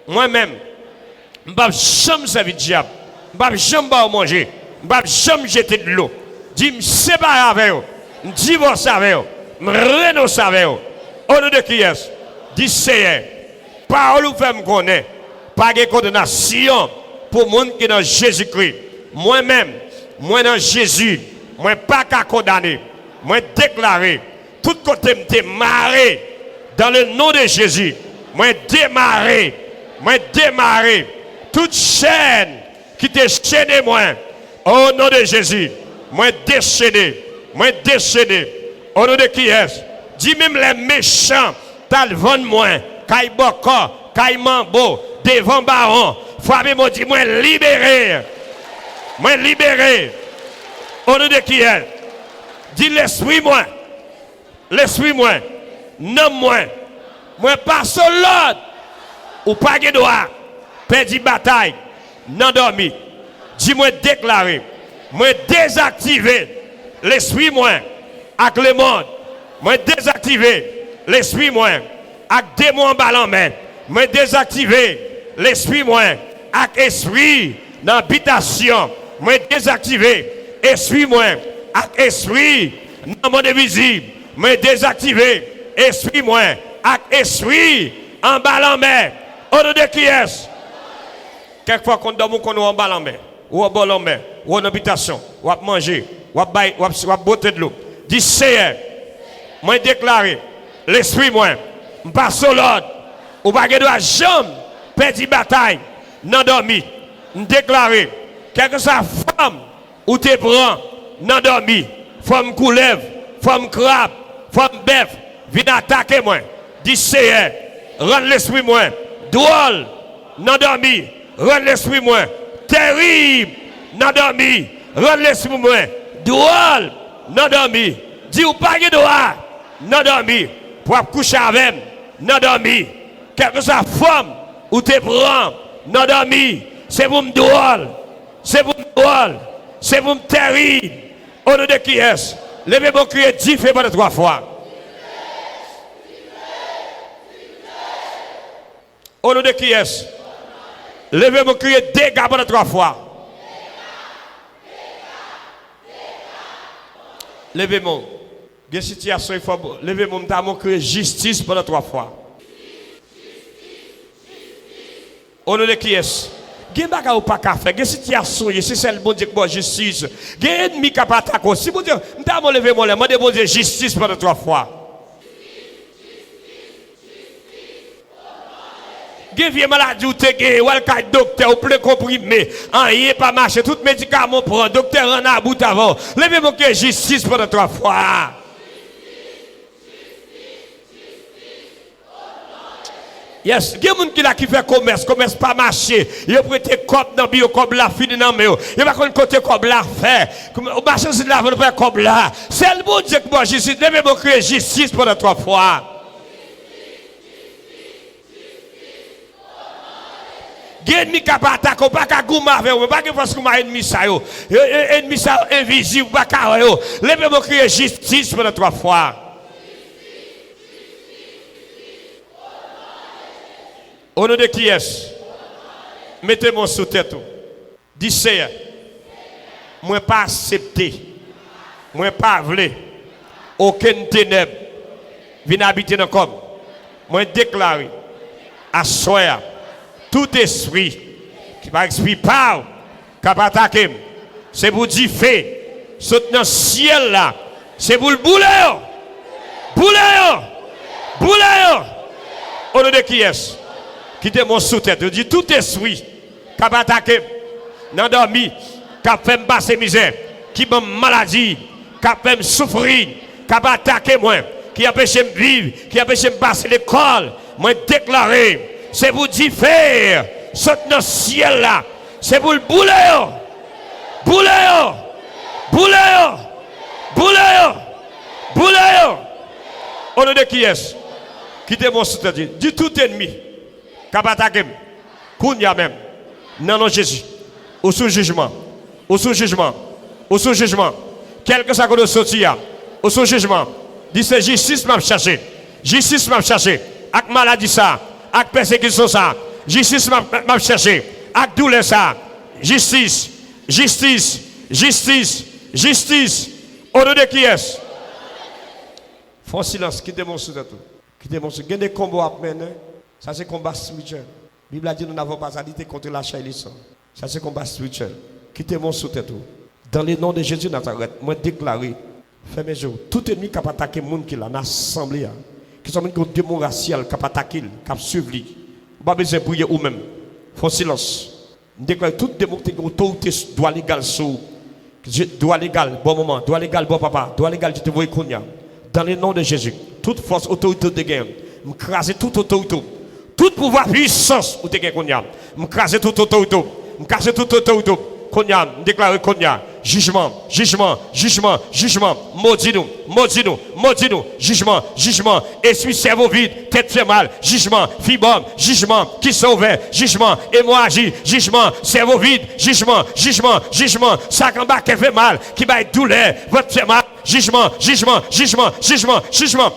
je ne vais jamais servir le diable, je ne vais jamais manger, je ne vais jamais jeter de l'eau. Dis, je me sépare avec eux, je me divorce avec eux, je me renonce avec eux. Au lieu de qui est, dis Seigneur, parole ou fait me connaître, pas de condamnation pour le monde qui est dans Jésus-Christ. Moi-même, moi dans Jésus, moi pas qu'à condamner. Moi déclarer, tout côté me marrer dans le nom de Jésus. Moi démarrer, toute chaîne qui te chaîne moi, au nom de Jésus. Moi déchaîner, au nom de qui est? Dis même les méchants, t'as le vent moi, Kaï Boko, Kaï Mambo, devant Baron, Fabé m'a dit, moi libéré, au nom de qui est? Dis l'esprit moi, nomme-moi, moi pas sur l'autre, ou pas de droit, perdre bataille, non dormi. Dis-moi déclarer, moi désactiver l'esprit moi, avec le monde, moi désactiver l'esprit moi, avec démon ballon main, moi désactiver l'esprit moi, avec esprit d'habitation, moi désactiver l'esprit moi, avec esprit dans mon invisible, me désactiver esprit moi, avec esprit en bas en mer. Au nom de qui est-ce? Quelquefois qu'on dort, qu'on en bas en mer, ou en bas en mer, ou en habitation, ou à manger, ou à botter de l'eau. Dis Seigneur, moi déclarer l'esprit moi, je passe sur l'ordre, ou pas de jamais perdre bataille, non dormi. Je déclarer, quelle que soit femme ou te prend, non dormi, femme coulève, femme crabe, femme bœuf, viens attaquer moi. Dis Seigneur, rends l'esprit moi, drôle, non dormi, rends l'esprit moi, terrible, non dormi, rends l'esprit moi, drôle, non dormi. Dis ou pas de droit, non dormi, pour coucher avec, non dormi. Quelle que soit femme ou te prend, non dormi, c'est pour me drôle, c'est pour me drôle, c'est pour me terrible. Au nom de qui est-ce? Levez mon cri et 10 fois pendant 3 fois. Au nom de qui est-ce? Levez mon cri et dégâts pendant 3 fois. Levez mon. Des situations, il faut lever mon cri justice pendant 3 fois. Au nom de qui est-ce? gen baga ou pas ka faire, gen situation, c'est celle bon Dieu qui justice. Gen ennemi qui pas attaquer. Si bon Dieu, m'ta mon lever mon lèvre, m'ta bon Dieu justice pendant 3 fois. Gen vieux maladie ou te gen, ou al ka docteur ou plein comprimé, rien pas marché, tout médicament prend, docteur en a bout avant. Levez mon cœur justice pendant 3 fois. Yes, il y a des gens qui fait commerce pas marché. Ils ont prêté cop dans bio comme la fini dans mais il va qu'on côté comme la fait. Au marché c'est là on faire comme là. C'est le bon Dieu que moi justice, devez me créer justice pendant 3 fois. Ennemi qui pas attaquer, pas qu'à goumer avec vous, pas que parce que ma ennemi ça yo. Ennemi ça invisible, pas qu'à yo. Levez me créer justice pendant 3 fois. Au nom de qui est-ce? Mettez-moi sous tête. Dis Seigneur, moi pas accepté, moi pas voulu, aucune ténèbre vient habiter dans le corps. Moi déclare à soir, tout esprit qui va exprimer par, qui va attaquer, c'est pour dire fait, saute dans le ciel là, c'est pour le bouler. Au nom de qui est-ce? Quittez mon sous-tête. Je dis tout esprit qui a attaqué, n'a dormi, qui a fait me passer misère, qui m'a maladie, qui a fait me souffrir, qui a attaqué moi, qui a empêché me vivre, qui a empêché me passer l'école, moi déclaré, c'est pour dire faire, saute dans le ciel là, c'est pour le bouler. Au nom de qui est-ce? Quittez mon sous-tête. Dis tout ennemi. Kapatakem, Kounya même, non Jésus, au sous-jugement, quel que soit qu'on sortir, au sous-jugement, dit c'est justice m'a cherché, avec maladie ça, avec persécution ça, justice m'a cherché, avec douleur ça, justice, au nom de qui est-ce? Font silence, quittez mon sous-tête, gagnez des combats à mener. Ça c'est combat spirituel. La Bible a dit nous n'avons pas à lutter contre la chair et le sang. Ça c'est combat spirituel. Quittez mon sous tête. Dans le nom de Jésus Nazareth, moi déclaré, fermez les yeux. Tout ennemi qui a attaqué le monde qui l'a assemblé, qui sont des démons raciales qui a attaqué, qui a suivi. Pas besoin de prier ou même. Faut silence. Déclare tout démon qui a autorité doit légal sur. Doit légal, bon moment, doit légal, bon papa, doit légal, je te vois Kounia. Dans le nom de Jésus, toute force, autorité de guerre, m'craser toute autorité. Tout pouvoir puissance ou te gen konya. M'craser tout autorité. M'craser tout autorité. Konya, déclarer konya. Jugement. Maudit nous. Jugement. Esprit cerveau vide, tête fait mal. Jugement. Fibrom. Jugement. Qui sauve. Jugement. Hémorragie. Jugement. Cerveau vide. Jugement. Ça qu'en bas qui fait mal. Qui va être douleur. Votre fait mal. Jugement.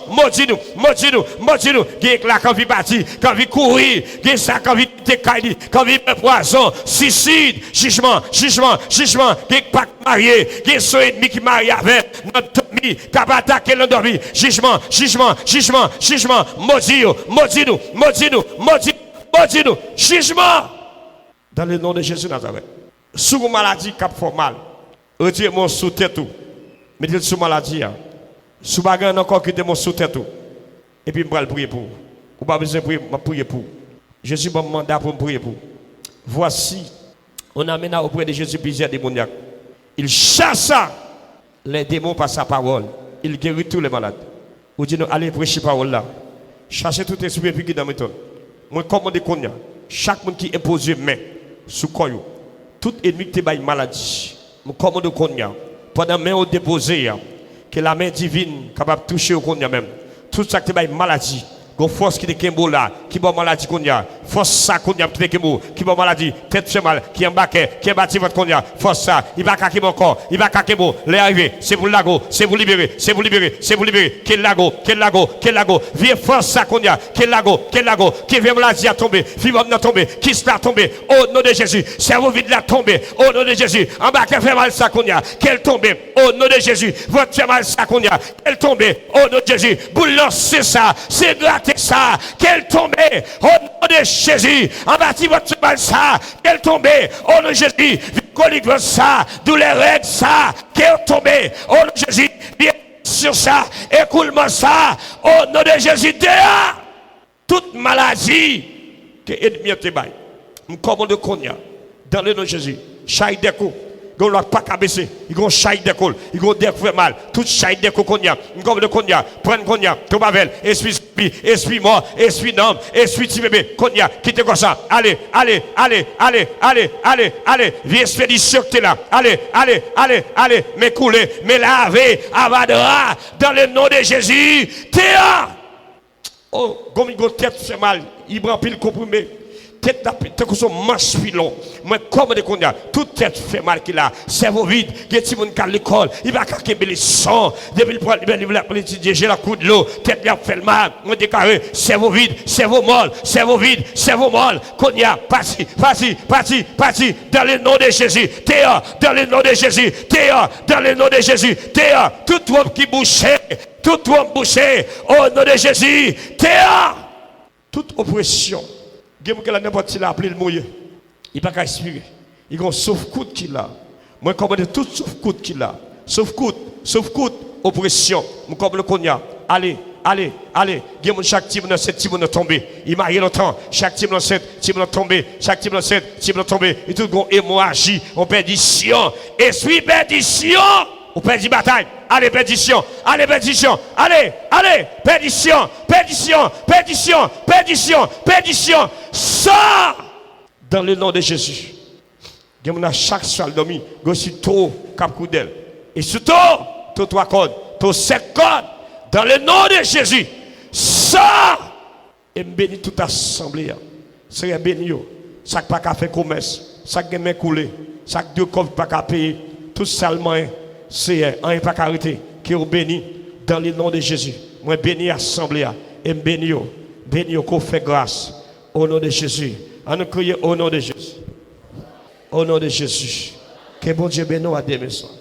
Maudit nous. Qui là quand vi parti, quand vi courir, qui ça quand vi décailler, quand vi poison, suicide, jugement, qui pas marié, qui sont ennemis qui marié avec notre ami, qui a attaqué l'endormi, jugement, maudit nous, jugement. Dans le nom de Jésus Nazareth. Sous maladie qui fait mal, retirez mon sous tête tout. Mettez sous maladie, sous bagarre encore qui mon sous tête tout. Et puis je vais prier pour vous. Ou pas besoin de prier pour vous. Jésus m'a mandat pour me prier pour vous. Voici, on amène auprès de Jésus plusieurs démoniaques. Il chasse les démons par sa parole. Il guérit tous les malades. Vous dites, allez prêcher la parole là. Cherchez tout esprit qui est dans mes temps. Moi, commande qu'on y a. Chaque monde qui impose main sous quoi. Tout ennemi qui est maladie. Moi, commande qu'on y a. Pendant main au déposé, que la main divine capable de toucher au qu'on y a même. Tout ça qui est maladie. Une force qui est là, qui est maladie qu'on y a, force ça qu'on y a, qui est maladie, tête fait mal, qui est embarqué, qui est bâti votre qu'on y a, force ça, il va caquer mon corps, il va caquer mon, l'arrivée, c'est pour l'ago, c'est pour libérer, quel lago, viens force ça qu'on y a, quel lago, qui vient maladie à tomber, fibre à tomber, qui se l'a tombé, au nom de Jésus, cerveau vide l'a tombé, au nom de Jésus, embarqué fait mal ça qu'on y a, qu'elle tombe, au nom de Jésus, votre fait mal ça qu'on y a, qu'elle tombe, au nom de Jésus, vous lancez ça, c'est gratter ça, qu'elle tombe, au nom de Jésus, en bâti votre mal ça, qu'elle tombe, au nom de Jésus, colique ça, douleur règles ça, qu'elle tombe, au nom de Jésus, bien sur ça, écoulement ça, au nom de Jésus, dehors, toute maladie que l'ennemi te baille, nous commandons qu'on y a, dans le nom de Jésus, chaque déco. Ils n'ont pas qu'à baisser. Ils ont chaille d'école. Ils ont des fait mal. Toute chaille d'école qu'on y a. Comme le qu'on y a. Prenne qu'on y a. Tout mavel. Esprit mort. Esprit d'homme. Esprit petit bébé. Qu'on y a. Quittez comme ça. Allez. Viens expédition que t'es là. Allez. Mais couler. Mais laver. Avadera. Dans le nom de Jésus. T'es là. Oh, comme il a tête fait mal. Il prend pile comprimé. Tête d'appétit que son manche pilon moi comme de qu'on a toute tête fait mal qu'il a cerveau vide qui ti moun ka l'école il va caquer les sang depuis le étudier j'ai la coup de l'eau tête bien fait mal on déclaré cerveau vide cerveau molle qu'on y a parti dans le nom de Jésus Théa dans le nom de Jésus Théa dans le nom de Jésus Théa tout homme qui bouché au nom de Jésus Théa toute oppression que la n'importe qui l'a appelé le mouillé. Il n'a pas qu'à respirer. Il y a un sauf-coute qu'il a. Moi, je commande tout sauf-coute qu'il a. Sauf-coute, oppression. Je commande le cognac. Allez. Chaque team dans cette team tombé. Il m'a longtemps. Chaque team dans cette team tombé. Chaque team dans cette team tombé. Et tout le monde hémorragie. On perdition. Esprit perdition. On perd bataille. Allez, perdition. Allez, perdition. Ça, dans le nom de Jésus. Il y a chaque salle dormi. Il y a trop cap coudel. Et surtout, tout 3 cordes, tout 7 cordes. Dans le nom de Jésus. Ça, et bénis toute assemblée. C'est béni. Chaque pas qu'à faire commerce. Chaque gamin coulé. Chaque 2 cordes pas qu'à payer. Tout seulement. C'est un pas arrêté qui est béni dans le nom de Jésus. Moi béni assemblée et béni qu'on fait grâce au nom de Jésus. On nous crie au nom de Jésus. Au nom de Jésus. Que bon Dieu bénisse à demain soir.